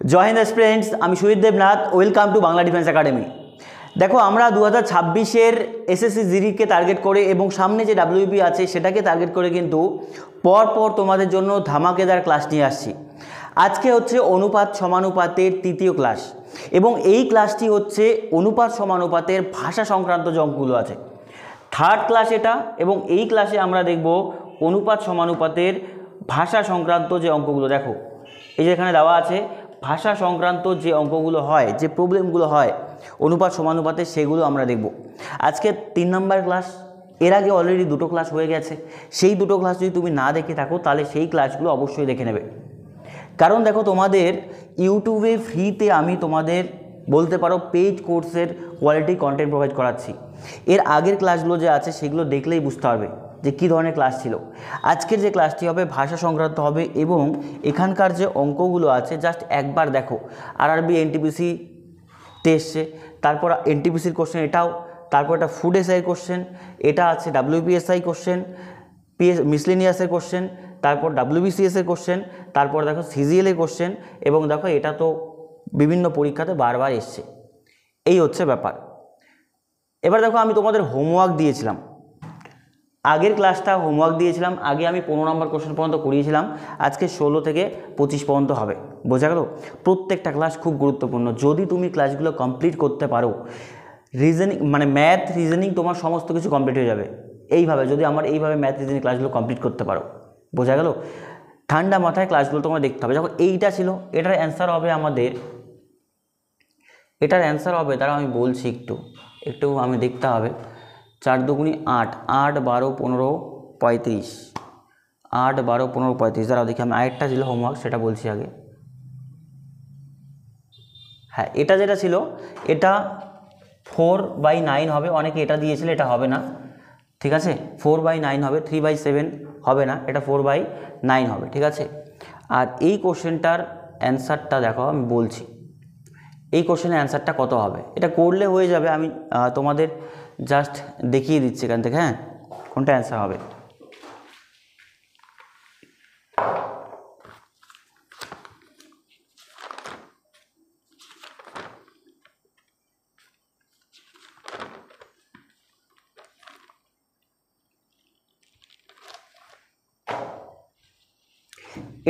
জয় Hind students, আমি Sujit Debnath. Welcome to Bangla defence academy. দেখো, আমরা 2026-এর এসএসসি জিডিকে টার্গেট করে এবং সামনে যে ডাব্লিউবি আছে সেটাকে টার্গেট করে কিন্তু পরপর তোমাদের জন্য ধামাকেদার ক্লাস নিয়ে আসছি। আজকে হচ্ছে অনুপাত সমানুপাতের তৃতীয় ক্লাস এবং এই ক্লাসটি হচ্ছে অনুপাত সমানুপাতের ভাষা সংক্রান্ত যে অঙ্কগুলো আছে, থার্ড ক্লাস এটা। এবং এই ক্লাসে আমরা দেখব অনুপাত সমানুপাতের ভাষা সংক্রান্ত যে অঙ্কগুলো। দেখো, এই যে এখানে দেওয়া আছে ভাষা সংক্রান্ত যে অঙ্কগুলো হয়, যে প্রবলেমগুলো হয় অনুপাত সমানুপাতে, সেগুলো আমরা দেখব। আজকে 3 নম্বর ক্লাস। এর আগে অলরেডি 2টো ক্লাস হয়ে গেছে। সেই 2টো ক্লাস যদি তুমি না দেখে থাকো তাহলে সেই ক্লাসগুলো অবশ্যই দেখে নেবে। কারণ দেখো, তোমাদের ইউটিউবে ফ্রিতে আমি তোমাদের বলতে পারো পেইড কোর্সের কোয়ালিটি কন্টেন্ট প্রোভাইড করাচ্ছি। এর আগের ক্লাসগুলো যে আছে সেগুলো দেখলেই বুঝতে পারবে যে কী ধরনের ক্লাস ছিল। আজকের যে ক্লাসটি হবে ভাষা সংক্রান্ত হবে এবং এখানকার যে অঙ্কগুলো আছে জাস্ট একবার দেখো। আরআরবি এনটিপিসি এসছে, তারপর এনটিপিসির কোশ্চেন এটাও, তারপর এটা ফুড এসআই কোশ্চেন, এটা আছে ডাব্লিউপিএসআই কোশ্চেন, মিসলেনিয়াসের কোশ্চেন, তারপর ডাব্লিউবিসিএসের কোশ্চেন, তারপর দেখো সিজিএলের কোশ্চেন, এবং দেখো এটা তো বিভিন্ন পরীক্ষাতে বারবার এসছে। এই হচ্ছে ব্যাপার। এবার দেখো, আমি তোমাদের হোমওয়ার্ক দিয়েছিলাম, আগের ক্লাসটা হোমওয়ার্ক দিয়েছিলাম। আগে আমি 15 নম্বর কোশ্চেন পর্যন্ত করিয়েছিলাম, আজকে 16 থেকে 25 পর্যন্ত হবে। বোঝা গেল? প্রত্যেকটা ক্লাস খুব গুরুত্বপূর্ণ। যদি তুমি ক্লাসগুলো কমপ্লিট করতে পারো, রিজনিং মানে ম্যাথ রিজনিং তোমার সমস্ত কিছু কমপ্লিট হয়ে যাবে। এইভাবে যদি এইভাবে ম্যাথ রিজনিং ক্লাসগুলো কমপ্লিট করতে পারো, বোঝা গেল? ঠান্ডা মাথায় ক্লাসগুলো তোমার দেখতে হবে। যখন এইটা ছিল, এটার অ্যান্সার হবে আমাদের, তারা আমি বলছি একটু আমি দেখতে হবে। 4 দুগুণি 8, 8 12 15 35, 8 12 15 35। দাঁড়াও দেখি, আমি আরেকটা ছিল হোমওয়ার্ক, সেটা বলছি আগে। হ্যাঁ, এটা যেটা ছিল এটা 4/9 হবে। অনেকে এটা দিয়েছিল, এটা হবে না, ঠিক আছে? 4/9 হবে, 3/7 হবে না, এটা 4/9 হবে, ঠিক আছে? আর এই কোশ্চেনটার অ্যান্সারটা দেখো, আমি বলছি এই কোশ্চেনের অ্যান্সারটা কত হবে। এটা করলে হয়ে যাবে, আমি তোমাদের জাস্ট দেখিয়ে দিচ্ছি এখান থেকে, হ্যাঁ, কোনটা অ্যান্সার হবে।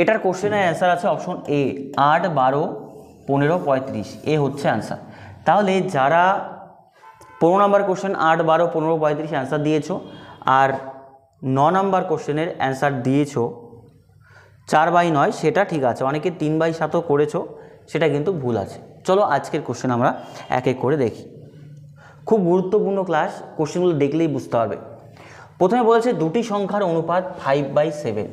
এটার কোশ্চেনের অ্যান্সার আছে অপশন এ, 8 12 15 35। এ হচ্ছে অ্যান্সার। তাহলে যারা 15 নম্বর কোশ্চেন 8 12 15 35 অ্যান্সার দিয়েছো, আর 9 নম্বর কোশ্চেনের অ্যান্সার দিয়েছো 4/9, সেটা ঠিক আছে। অনেকে 3/7 করেছো, সেটা কিন্তু ভুল আছে। চলো আজকের কোশ্চেন আমরা এক এক করে দেখি। খুব গুরুত্বপূর্ণ ক্লাস, কোশ্চেনগুলো দেখলেই বুঝতে পারবে। প্রথমে বলেছে দুটি সংখ্যার অনুপাত 5/7।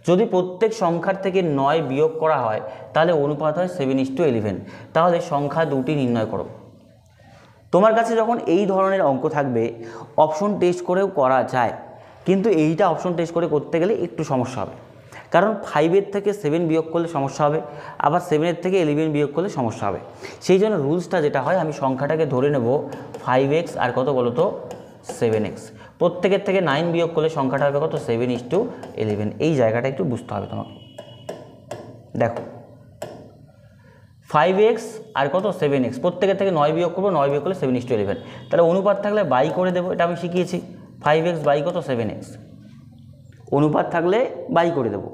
যদি প্রত্যেক সংখ্যার থেকে 9 বিয়োগ করা হয় তাহলে অনুপাত হয় 7:11। তাহলে সংখ্যা দুটি নির্ণয় করো। তোমার কাছে যখন এই ধরনের অঙ্ক থাকবে, অপশন টেস্ট করেও করা যায়, কিন্তু এইটা অপশন টেস্ট করে করতে গেলে একটু সমস্যা হবে। কারণ 5-এর থেকে 7 বিয়োগ করলে সমস্যা হবে, আবার 7-এর থেকে 11 বিয়োগ করলে সমস্যা হবে। সেই জন্য রুলসটা যেটা হয়, আমি সংখ্যাটাকে ধরে নেব 5x আর কত বলো তো 7x। প্রত্যেকের থেকে 9 বিয়োগ করলে সংখ্যাটা হবে কত 7:11। এই জায়গাটা একটু বুঝতে হবে তোমাকে। দেখো, 5x আর কত 7x, প্রত্যেকের থেকে 9 বিয়োগ করবো, 9 বিয়োগ করলে 7:11। তাহলে অনুপাত থাকলে বাই করে দেবো, এটা আমি শিখিয়েছি। 5x বাই কত 7x, অনুপাত থাকলে বাই করে দেবো।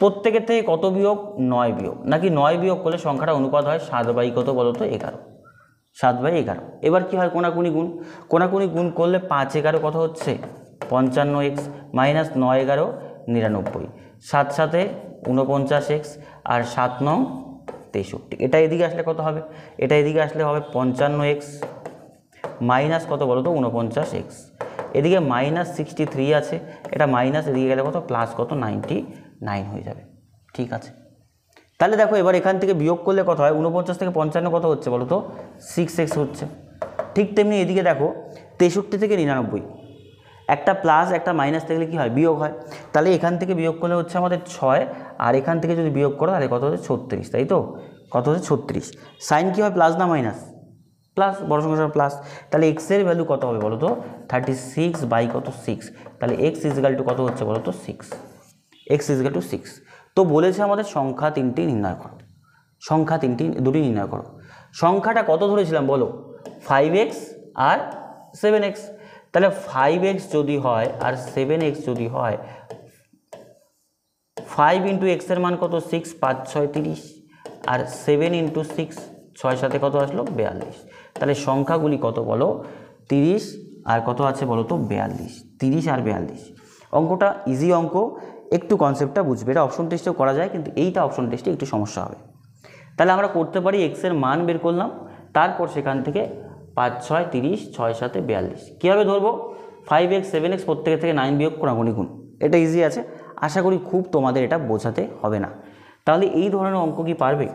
প্রত্যেকের থেকে কত বিয়োগ 9 বিয়োগ, নাকি 9 বিয়োগ করলে সংখ্যাটা অনুপাত হয় 7 কত বলো তো 11, 7/11। এবার কি হয়, কোনাকুনি গুণ করলে 5 11 কত হচ্ছে 55x, মাইনাস 9 11 99, 7 7 49x, আর 7 9 63। এটা এদিকে আসলে কত হবে, এটা এদিকে আসলে হবে 55x মাইনাস কত বলো তো 49x। এদিকে মাইনাস 63 আছে, এটা মাইনাস এদিকে গেলে কত প্লাস কত 99 হয়ে যাবে, ঠিক আছে? তাহলে দেখো, এবার এখান থেকে বিয়োগ করলে কত হয়, 49 থেকে 55 কত হচ্ছে বলো তো 6x হচ্ছে। ঠিক তেমনি এদিকে দেখো 63 থেকে 99, একটা প্লাস একটা মাইনাস থাকলে কী হয়, বিয়োগ হয়। তাহলে এখান থেকে বিয়োগ করলে হচ্ছে আমাদের 6, আর এখান থেকে যদি বিয়োগ করো তাহলে কত হচ্ছে 36, তাই তো? কত হচ্ছে 36। সাইন কী হয়, প্লাস না মাইনাস? প্লাস, বড় সংখ্যার প্লাস। তাহলে এক্সের ভ্যালু কত হবে বলো তো 36 কত 6। তাহলে x ইজিক্যাল টু কত হচ্ছে বলো তো 6, x ইজিক্যাল টু 6। তো বলেছে আমাদের সংখ্যা 3টি নির্ণয় করো। সংখ্যা দুটি নির্ণয় করো। সংখ্যাটা কত ধরেছিলাম বলো, 5x আর 7x। তাহলে 5x যদি হয় আর 7x যদি হয়, 5 ইন্টু x এর মান কত, 6, 5 6 30, আর 7 ইন্টু 6, 6 সাথে কত আসলো 42। তাহলে সংখ্যাগুলি কত বলো, 30 আর কত আছে বলো তো 42, 30 আর 42। অঙ্কটা ইজি অঙ্ক, একটু কনসেপ্টটা বুঝবে। এটা অপশন টেস্টেও করা যায়, কিন্তু এইটা অপশন টেস্টে একটু সমস্যা হবে। তাহলে আমরা করতে পারি এক্স এর মান বের করলাম, তারপর সেখান থেকে 5 6 30, 6 7 42 কীভাবে ধরবো, 5x 7x প্রত্যেকের থেকে 9 বিয়োগ কোনাকুনি গুণ। এটা ইজি আছে, আশা করি খুব তোমাদের এটা বোঝাতে হবে না। তাহলে এই ধরনের অঙ্ক কি পারবে,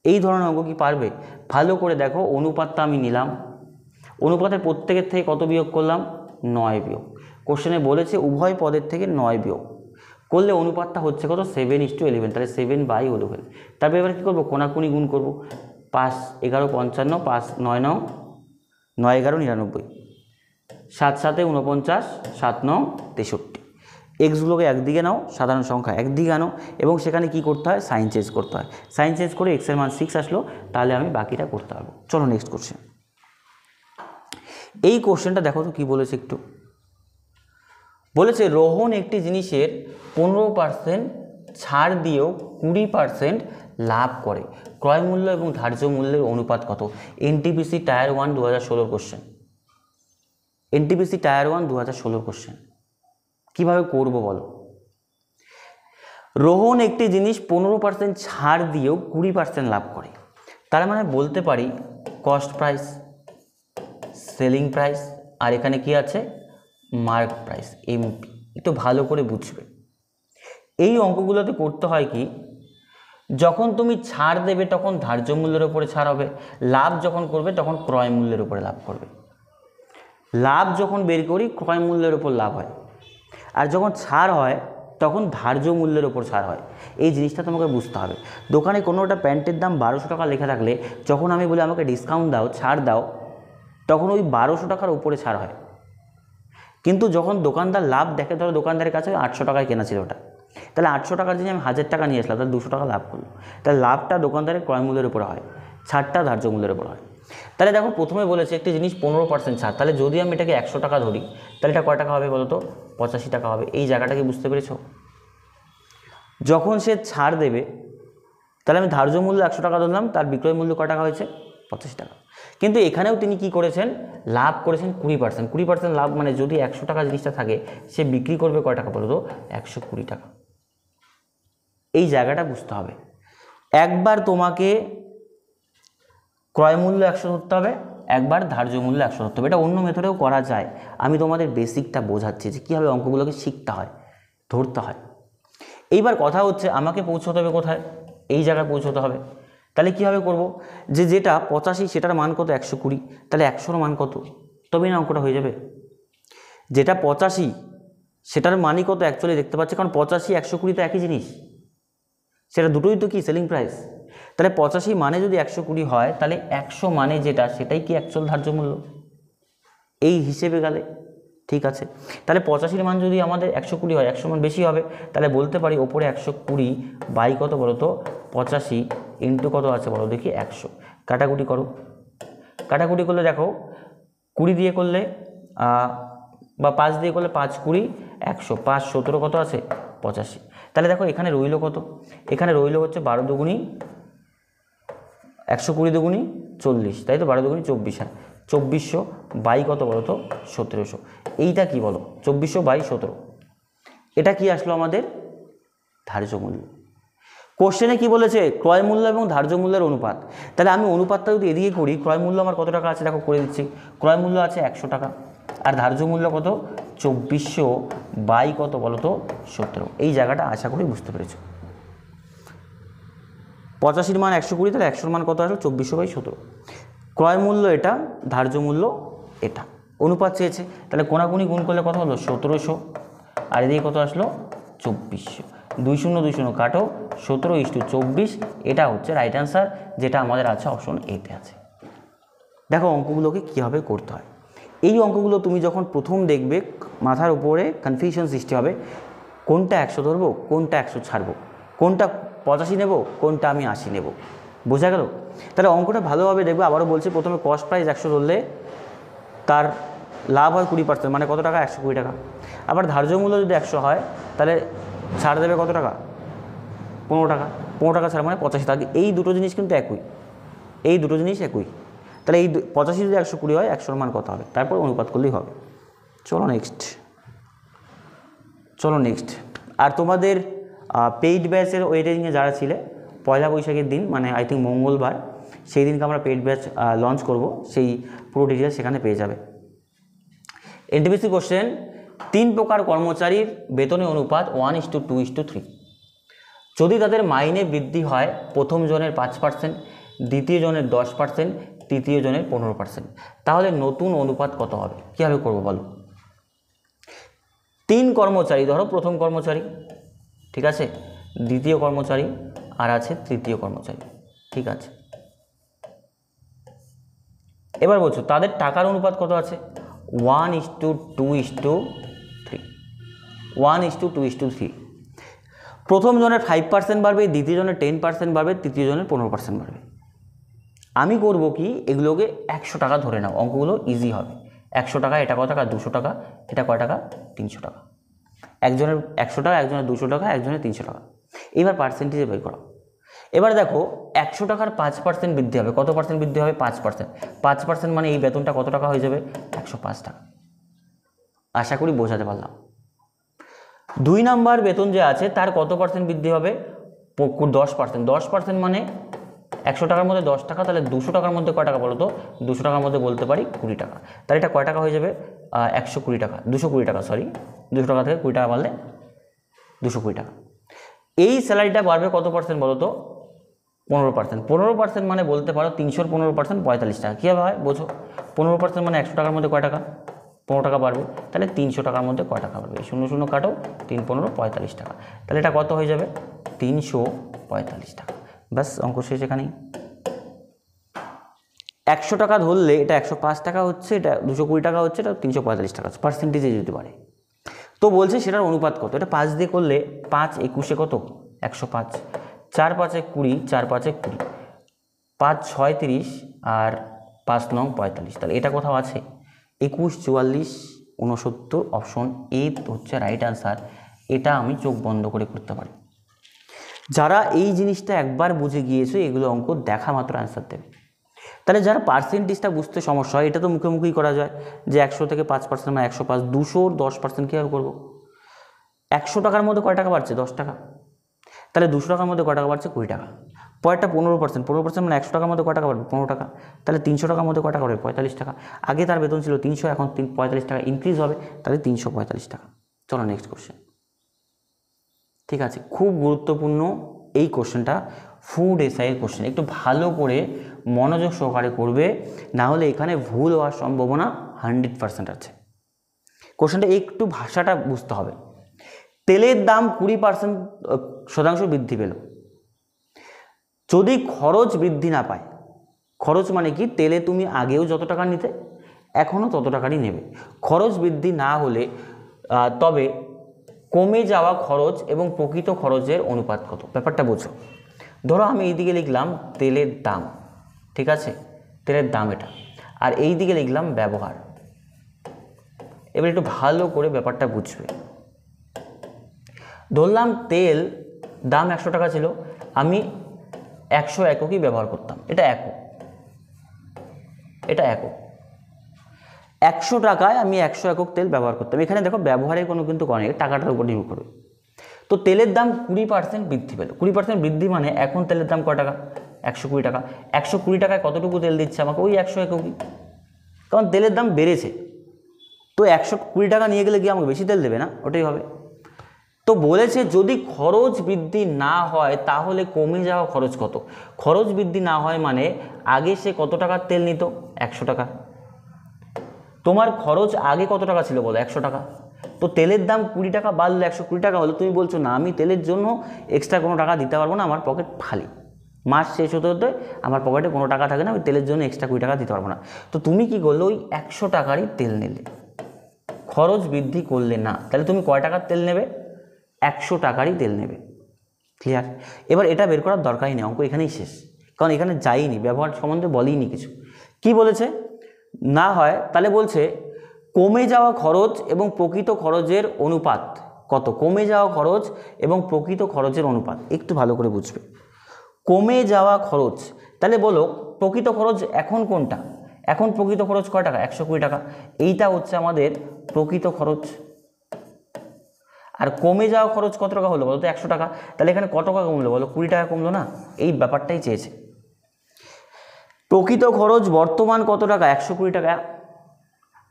এই ধরনের অঙ্ক কি পারবে? ভালো করে দেখো, অনুপাতটা আমি নিলাম, অনুপাতের প্রত্যেকের থেকে কত বিয়োগ করলাম, 9 বিয়োগ। কোশ্চেনে বলেছে উভয় পদের থেকে 9 বিয়োগ করলে অনুপাতটা হচ্ছে কত, 7:11। তাহলে 7/11। তারপর এবার কী করবো, কোনাকুনি গুণ করবো। 5 11 55, 5 9 9 9 11 99, 7 7 49, 7 9 63। এক্সগুলোকে একদিকে নাও, সাধারণ সংখ্যা একদিকে আনো, এবং সেখানে কি করতে হয়, সাইন চেঞ্জ করতে হয়। সাইন চেঞ্জ করে এক্সের মান 6 আসলো, তাহলে আমি বাকিটা করতে পারবো। চলো নেক্সট কোশ্চেন। এই কোশ্চেনটা দেখো তো কী বলেছে একটু। বলেছে রোহন একটি জিনিসের 15% ছাড় দিয়েও 20% লাভ করে, ক্রয় মূল্য এবং ধার্য মূল্যের অনুপাত কত? NTPC tyre 1 2016 question, NTPC tyre 1 2016 question. কীভাবে করবো বলো? রোহন একটি জিনিস 15% ছাড় দিয়েও 20% লাভ করে, তার মানে বলতে পারি কস্ট প্রাইস, সেলিং প্রাইস, আর এখানে কি আছে, মার্ক প্রাইস, এমপি। একটু ভালো করে বুঝবে। এই অঙ্কগুলোতে করতে হয় কি, যখন তুমি ছাড় দেবে তখন ধার্য মূল্যের উপরে ছাড় হবে, লাভ যখন করবে তখন ক্রয় মূল্যের উপরে লাভ করবে। লাভ যখন বের করি ক্রয় মূল্যের উপর লাভ হয়, আর যখন ছাড় হয় তখন ধার্য মূল্যের উপর ছাড় হয়। এই জিনিসটা তোমাকে বুঝতে হবে। দোকানে কোনো একটা প্যান্টের দাম 1200 টাকা লেখা থাকলে যখন আমি বলি আমাকে ডিসকাউন্ট দাও, ছাড় দাও, তখন ওই 1200 টাকার উপরে ছাড় হয়। কিন্তু যখন দোকানদার লাভ দেখে, ধরো দোকানদারের কাছে 800 টাকায় কেনা ছিল ওটা, তাহলে 800 টাকার জিনিস আমি 1000 টাকা নিয়ে আসলাম, তাহলে 200 টাকা লাভ করলো। তাহলে লাভটা দোকানদারের ক্রয় মূল্যের উপরে হয়, ছাড়টা ধার্য মূল্যের উপর হয়। তাহলে দেখো প্রথমে বলেছে একটি জিনিস 15% ছাড়, তাহলে যদি আমি এটাকে 100 টাকা ধরি, তাহলে এটা কয় টাকা হবে বলো তো, 85 টাকা হবে। এই জায়গাটা কি বুঝতে পেরেছো? যখন সে ছাড় দেবে, তাহলে আমি ধার্য মূল্য 100 টাকা ধরলাম, তার বিক্রয় মূল্য কয় টাকা হয়েছে, 85 টাকা। কিন্তু এখানেও তিনি কি করেছেন, লাভ করেছেন 20%। 20% লাভ মানে যদি 100 টাকা জিনিসটা থাকে, সে বিক্রি করবে কয় টাকা বলো তো, 120 টাকা। এই জায়গাটা বুঝতে হবে। একবার তোমাকে ক্রয় মূল্য 100 ধরতে হবে, একবার ধার্য মূল্য 100 ধরতে হবে। এটা অন্য মেথডেও করা যায়, আমি তোমাদের বেসিকটা বোঝাচ্ছি যে কীভাবে অঙ্কগুলোকে শিখতে হয়, ধরতে হয়। এইবার কথা হচ্ছে আমাকে পৌঁছতে হবে কোথায়, এই জায়গায় পৌঁছতে হবে। তাহলে কীভাবে করব, যেটা 85 সেটার মান কত, 120, তাহলে 100-র মান কত, তবেই না অঙ্কটা হয়ে যাবে। যেটা 85 সেটার মানই কত অ্যাকচুয়ালি দেখতে পাচ্ছি, কারণ 85 120 তো একই জিনিস, সেটা দুটোই তো কি সেলিং প্রাইস। তাহলে 85 মানে যদি 120 হয়, তাহলে 100 মানে যেটা সেটাই কি অ্যাকচুয়াল ধার্য মূল্য, এই হিসেবে গেলে ঠিক আছে। তাহলে 85-র মান যদি আমাদের 120 হয়, 100 মান বেশি হবে, তাহলে বলতে পারি ওপরে 120 বাই কত বলো তো 85 ইন্টু কত আছে বলো দেখি 100। কাটাকুটি করো, কাটাকুটি করলে দেখো 20 দিয়ে করলে বা 5 দিয়ে করলে 5 20 100, 5 17 কত আছে 85। তাহলে দেখো এখানে রইল কত, এখানে রইল হচ্ছে 12 দুগুণি 120 দুগুণি 40, তাই তো 12 দুগুণি 24, হ্যাঁ 2400 বাই কত বলো তো 1700। এইটা কি বলো, 2400 বাই 17, এটা কি আসলো আমাদের ধার্য মূল্য। কোশ্চেনে কি বলেছে, ক্রয় মূল্য এবং ধার্য মূল্যের অনুপাত। তাহলে আমি অনুপাতটা যদি এদিকে করি, ক্রয় মূল্য আমার কত টাকা আছে দেখো করে দিচ্ছি, ক্রয় মূল্য আছে 100 টাকা, আর ধার্য মূল্য কত 2400 বাই কত বলো তো 17। এই জায়গাটা আশা করি বুঝতে পেরেছো। 85-র মান 120, তাহলে 100-র মান কত আসলো 2400 বাই 17। ক্রয় মূল্য এটা, ধার্য মূল্য এটা, অনুপাত চেয়েছে, তাহলে কোনাকুনি গুণ করলে কত হলো 1700, আর এদিকে কত আসলো 2400। 2 0 2 0 কাটো, 17:24, এটা হচ্ছে রাইট অ্যান্সার, যেটা আমাদের আছে অপশন এতে আছে। দেখো অঙ্কগুলোকে কীভাবে করতে হয়। এই অঙ্কগুলো তুমি যখন প্রথম দেখবে মাথার উপরে কনফিউশন সৃষ্টি হবে, কোনটা 100 ধরবো, কোনটা 100 ছাড়বো, কোনটা 85 নেব, কোনটা আমি 80 নেব। বোঝা গেল? তাহলে অঙ্কটা ভালোভাবে দেখবে। আবারও বলছি, প্রথমে কস্ট প্রাইস 100 ধরলে তার লাভ হয় 20%, মানে কত টাকা? 120 টাকা। আবার ধার্য মূল্য যদি 100 হয় তাহলে ছাড় দেবে কত টাকা? 15 টাকা। 15 টাকা ছাড় মানে 85 টাকা। এই দুটো জিনিস কিন্তু একই, এই দুটো জিনিস একই। তাহলে এই 85 যদি 120 হয়, 100 মান কত হবে? তারপর অনুপাত করলেই হবে। চলো নেক্সট। আর তোমাদের পেইড ব্যাচের ওয়েটিংয়ে যারা ছিলে, পয়লা বৈশাখের দিন, মানে আই থিঙ্ক মঙ্গলবার, সেই দিনকে আমরা পেইড ব্যাচ লঞ্চ করব, সেই পুরো ডিটেলস সেখানে পেয়ে যাবে। এনটিপিসি কোশ্চেন, 3 প্রকার কর্মচারীর বেতনের অনুপাত 1:2:3। যদি তাদের মাইনে বৃদ্ধি হয় প্রথম জনের 5%, দ্বিতীয় জনের 10%, তৃতীয় জনের 15%, তাহলে নতুন অনুপাত কত হবে? কীভাবে করবো বলো? 3 কর্মচারী, ধরো প্রথম কর্মচারী, ঠিক আছে, দ্বিতীয় কর্মচারী, আর আছে তৃতীয় কর্মচারী, ঠিক আছে। এবার বলছো তাদের টাকার অনুপাত কত আছে? 1:2:3। 1:2:3। প্রথম জনের 5% বাড়বে, দ্বিতীয় জনের 10% বাড়বে, তৃতীয় জনের 15% বাড়বে। আমি করব কি, এগুলোকে 100 টাকা ধরে নাও, অঙ্কগুলো ইজি হবে। 100 টাকা, এটা কত টাকা? 200 টাকা। এটা কয় টাকা? 300 টাকা। একজনের 100 টাকা, একজনের 200 টাকা, একজনের 300 টাকা। এবার পার্সেন্টেজে বের করো। এবার দেখো 100 টাকার 5% বৃদ্ধি হবে। কত পার্সেন্ট বৃদ্ধি হবে? 5%। 5% মানে এই বেতনটা কত টাকা হয়ে যাবে? 105 টাকা। আশা করি বোঝাতে পারলাম। 2 নাম্বার বেতন যে আছে তার কত পার্সেন্ট বৃদ্ধি হবে? 10%। 10% মানে 100 টাকার মধ্যে 10 টাকা, তাহলে 200 টাকার মধ্যে কয় টাকা বলো তো? 200 টাকার মধ্যে বলতে পারি 20 টাকা। তাহলে এটা কয় টাকা হয়ে যাবে? 120 টাকা, 220 টাকা, সরি, 200 টাকা থেকে 20 টাকা বাড়লে 220 টাকা। এই স্যালারিটা বাড়বে কত পার্সেন্ট বলো তো? 15%। 15% মানে বলতে পারো 300-র 15% 45 টাকা। কীভাবে হয় বোঝো? 15% মানে 100 টাকার মধ্যে কয় টাকা? 15 টাকা বাড়বে। তাহলে 300 টাকার মধ্যে কয় টাকা বাড়বে? 0 0 কাটো, 3 15 45 টাকা। তাহলে এটা কত হয়ে যাবে? 345 টাকা। ব্যাস, অঙ্ক শেষ এখানেই। 100 টাকা ধরলে এটা 105 টাকা হচ্ছে, এটা 220 টাকা হচ্ছে, এটা 345 টাকা হচ্ছে। পার্সেন্টেজে যদি পারে তো বলছে সেটার অনুপাত কত? এটা 5 দিয়ে করলে 5 21 কত? 105। 4 5 20, 4 5 20, 5 6 30, আর 5 9 45। তাহলে এটা কোথাও আছে? 21 44 69, অপশন এ হচ্ছে রাইট আনসার। এটা আমি চোখ বন্ধ করে করতে পারি। যারা এই জিনিসটা একবার বুঝে গিয়েছে, এগুলো অঙ্ক দেখা মাত্র অ্যান্সার দেবে। তাহলে যারা পার্সেন্টেজটা বুঝতে সমস্যা হয়, এটা তো মুখে মুখেই করা যায় যে 100 থেকে 5% মানে 105, 200-র 10% কীভাবে করবো? 100 টাকার মধ্যে কয় টাকা বাড়ছে? 10 টাকা। তাহলে 200 টাকার মধ্যে কয় টাকা বাড়ছে? 20 টাকা। পরেরটা 15%। 15% মানে 100 টাকার মধ্যে কয় টাকা বাড়বে? 15 টাকা। তাহলে 300 টাকার মধ্যে কয় টাকা বাড়বে? 45 টাকা। আগে তার বেতন ছিল 300, এখন 45 টাকা ইনক্রিজ হবে, তাহলে 345 টাকা। চলো নেক্সট কোশ্চেন। ঠিক আছে, খুব গুরুত্বপূর্ণ এই কোশ্চেনটা, ফুড এসআইয়ের কোশ্চেন। একটু ভালো করে মনোযোগ সহকারে করবে, না হলে এখানে ভুল হওয়ার সম্ভাবনা 100% আছে। কোশ্চেনটা একটু ভাষাটা বুঝতে হবে। তেলের দাম 20% বৃদ্ধি পেল। যদি খরচ বৃদ্ধি না পায়, খরচ মানে কি? তেলে তুমি আগেও যত টাকা নিতে, এখনও তত টাকারই নেবে। খরচ বৃদ্ধি না হলে তবে কমে যাওয়া খরচ এবং প্রকৃত খরচের অনুপাত কত? ব্যাপারটা বোঝো। ধরো আমি এইদিকে লিখলাম তেলের দাম, ঠিক আছে, তেলের দাম এটা, আর এই দিকে লিখলাম ব্যবহার। এবার একটু ভালো করে ব্যাপারটা বুঝবে। ধরলাম তেল দাম 100 টাকা ছিল, আমি 100 এককই ব্যবহার করতাম। এটা একক, এটা একক। 100 টাকায় আমি 100 একক তেল ব্যবহার করতাম। এখানে দেখো ব্যবহারের কোনো কিন্তু অনেক টাকাটার উপর নির্ভর করবে। তো তেলের দাম 20% বৃদ্ধি পেল। 20% বৃদ্ধি মানে এখন তেলের দাম কয় টাকা? 120 টাকা। 120 টাকায় কতটুকু তেল দিচ্ছে আমাকে? ওই 100 এককই, কারণ তেলের দাম বেড়েছে। তো 120 টাকা নিয়ে গেলে কি আমাকে বেশি তেল দেবে না? ওটাই হবে। তো বলেছে যদি খরচ বৃদ্ধি না হয় তাহলে কমে যাওয়া খরচ কত? খরচ বৃদ্ধি না হয় মানে আগে সে কত টাকার তেল নিত? 100 টাকা। তোমার খরচ আগে কত টাকা ছিল বলো? 100 টাকা। তো তেলের দাম 20 টাকা বাড়লো, 120 টাকা হলো। তুমি বলছো না, আমি তেলের জন্য এক্সট্রা কোনো টাকা দিতে পারবো না, আমার পকেট খালি, মাস শেষ হতে হতে আমার পকেটে কোনো টাকা থাকে না, আমি তেলের জন্য এক্সট্রা 20 টাকা দিতে পারবো না। তো তুমি কি করলে? ওই 100 টাকারই তেল নিলে, খরচ বৃদ্ধি করলে না। তাহলে তুমি কয় টাকার তেল নেবে? 100 টাকারই তেল নেবে। ক্লিয়ার? এবার এটা বের করার দরকারই নেই, অঙ্ক এখানেই শেষ, কারণ এখানে যাইনি, ব্যবহার সম্বন্ধে বলেইনি কিছু। কি বলেছে না হয় তাহলে বলছে কমে যাওয়া খরচ এবং প্রকৃত খরচের অনুপাত কত। কমে যাওয়া খরচ এবং প্রকৃত খরচের অনুপাত একটু ভালো করে বুঝবে। কমে যাওয়া খরচ, তাহলে বলো প্রকৃত খরচ এখন কোনটা? এখন প্রকৃত খরচ কয় টাকা? 120 টাকা। এইটা হচ্ছে আমাদের প্রকৃত খরচ। আর কমে যাওয়া খরচ কত টাকা হলো বলো তো? 100 টাকা। তাহলে এখানে কত টাকা কমলো বলো? 20 টাকা কমলো না? এই ব্যাপারটাই চেয়েছে। প্রকৃত খরচ বর্তমান কত টাকা? 120 টাকা।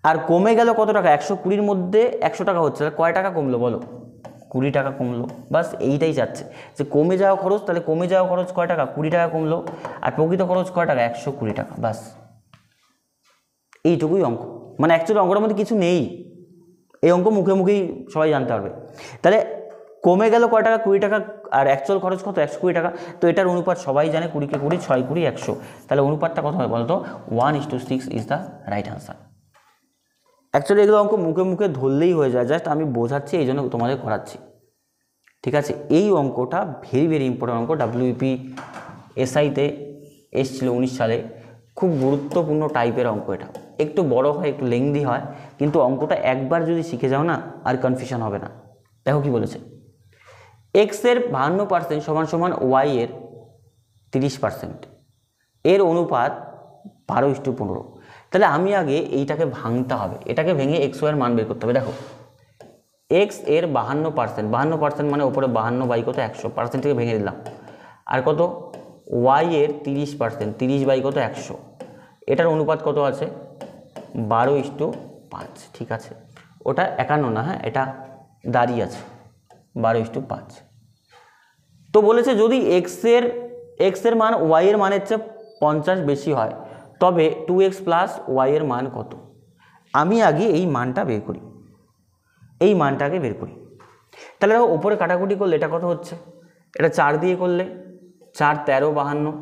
আর কমে গেল কত টাকা? 120-র মধ্যে 100 টাকা হচ্ছে, তাহলে কয় টাকা কমলো বলো? 20 টাকা কমলো। বাস এইটাই চাচ্ছে যে কমে যাওয়া খরচ, তাহলে কমে যাওয়া খরচ কয় টাকা? 20 টাকা কমলো। আর প্রকৃত খরচ কয় টাকা? 120 টাকা। বাস এইটুকুই অঙ্ক। মানে অ্যাকচুয়ালি অঙ্কটার মধ্যে কিছু নেই, এই অঙ্ক মুখে মুখেই সবাই জানতে পারবে। তাহলে কমে গেল কয় টাকা? 20 টাকা। আর অ্যাকচুয়াল খরচ কত? 120 টাকা। তো এটার অনুপাত সবাই জানে, 20 কে 20, 6 20 100। তাহলে অনুপাতটা কত হয় বলতো? 1:6 is the right answer. Actually এগুলো অঙ্ক মুখে মুখে ধরলেই হয়ে যায়, জাস্ট আমি বোঝাচ্ছি, এই জন্য তোমাদের করাচ্ছি। ঠিক আছে? এই অঙ্কটা ভেরি ভেরি ইম্পর্টেন্ট অঙ্ক, ডাব্লিউপি এসআইতে এসেছিল 19 সালে। খুব গুরুত্বপূর্ণ টাইপের অঙ্ক এটা। একটু বড় হয়, একটু লেংদি হয়, কিন্তু অঙ্কটা একবার যদি শিখে যাও না, আর কনফিউশন হবে না। দেখো কি বলেছে, এক্সের 52% সমান সমান ওয়াই এর 30%, এর অনুপাত 12:15। তাহলে আমি আগে এইটাকে ভাঙতে হবে, এটাকে ভেঙে এক্স ওয়াইয়ের মান বের করতে হবে। দেখো এক্স এর 52% মানে ওপরে 52 বাই কত? 100% থেকে ভেঙে দিলাম। আর কত? ওয়াই এর 30%, 30 বাই কত? 100। এটার অনুপাত কত আছে? 12:5। ঠিক আছে, ওটা 51 না, হ্যাঁ এটা দাঁড়িয়ে আছে 12:5। তো বলেছে যদি এক্স এর মান ওয়াই এর মানের চেয়ে 50 বেশি হয়, তবে 2x প্লাস ওয়াই এর মান কত? আমি আগে এই মানটা বের করি, এই মানটাকে বের করি। তাহলে দেখো ওপরে কাটাকুটি করলে এটা কত হচ্ছে? এটা 4 দিয়ে করলে 4 13 52,